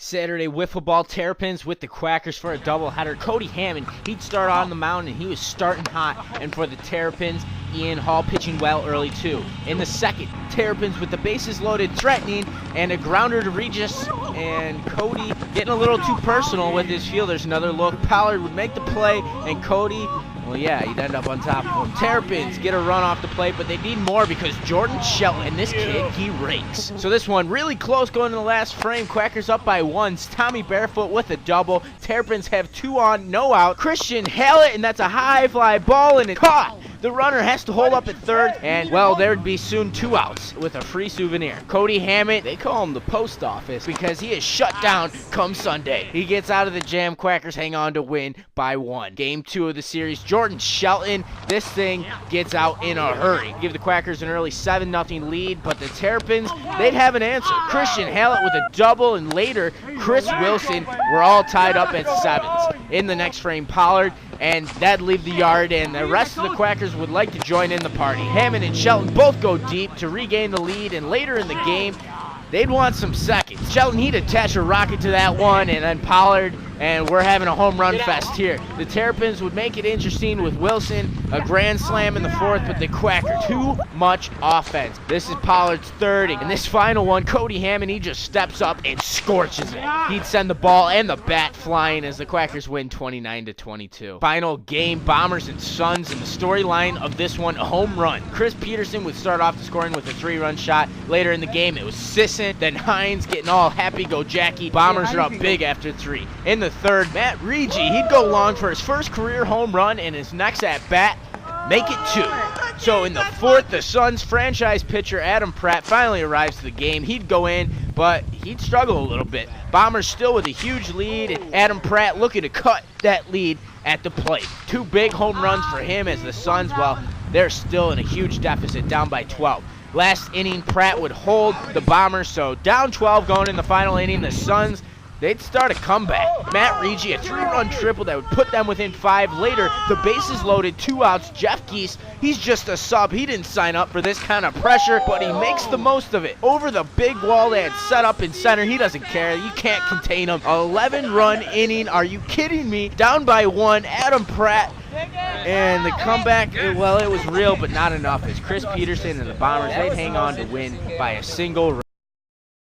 Saturday wiffle ball Terrapins with the Quackers for a doubleheader. Cody Hammond, he'd start on the mound and he was starting hot. And for the Terrapins, Ian Hall pitching well early too. In the second, Terrapins with the bases loaded, threatening, and a grounder to Regis. And Cody getting a little too personal with his fielders. Another look. Pollard would make the play, and Cody, well, yeah, he'd end up on top of him. Terrapins get a run off the plate, but they need more because Jordan Shelton, and this kid, he rakes. So this one really close going to the last frame. Quackers up by one. Tommy Barefoot with a double. Terrapins have 2 on, no out. Christian Hallett, and that's a high fly ball, and it's caught. The runner has to hold up at third, and, well, there'd be soon 2 outs with a free souvenir. Cody Hammond, they call him the post office because he is shut down come Sunday. He gets out of the jam. Quackers hang on to win by 1. Game 2 of the series. Jordan Shelton, this thing gets out in a hurry. Give the Quackers an early 7-0 lead, but the Terrapins, they'd have an answer. Christian Hallett with a double, and later, Chris Wilson were all tied up at 7s. In the next frame, Pollard, and that'd leave the yard, and the rest of the Quackers would like to join in the party. Hammond and Shelton both go deep to regain the lead, and later in the game, they'd want some seconds. Shelton, he'd attach a rocket to that one, and then Pollard, and we're having a home run fest here. The Terrapins would make it interesting with Wilson, a grand slam in the 4th, but the Quacker, too much offense. This is Pollard's 3rd, and this final one, Cody Hammond, he just steps up and scorches it. He'd send the ball and the bat flying as the Quackers win 29-22. Final game, Bombers and Suns, and the storyline of this one, a home run. Chris Peterson would start off the scoring with a 3-run shot. Later in the game, it was Sisson, then Hines getting all happy, go Jackie. Bombers are up big after 3. In the 3rd, Matt Regi, he'd go long for his first career home run, and his next at bat, make it 2. So in the 4th, the Suns franchise pitcher Adam Pratt finally arrives to the game. He'd go in, but he'd struggle a little bit. Bombers still with a huge lead, and Adam Pratt looking to cut that lead at the plate. 2 big home runs for him as the Suns, well, they're still in a huge deficit, down by 12. Last inning, Pratt would hold the Bombers, so down 12 going in the final inning. The Suns, they'd start a comeback. Matt Regi, a 3-run triple that would put them within 5. Later, the bases loaded, 2 outs. Jeff Geese, he's just a sub. He didn't sign up for this kind of pressure, but he makes the most of it. Over the big wall they had set up in center, he doesn't care. You can't contain him. 11-run inning. Are you kidding me? Down by 1, Adam Pratt. And the comeback, well, it was real, but not enough. As Chris Peterson and the Bombers, they'd hang on to win by a single run.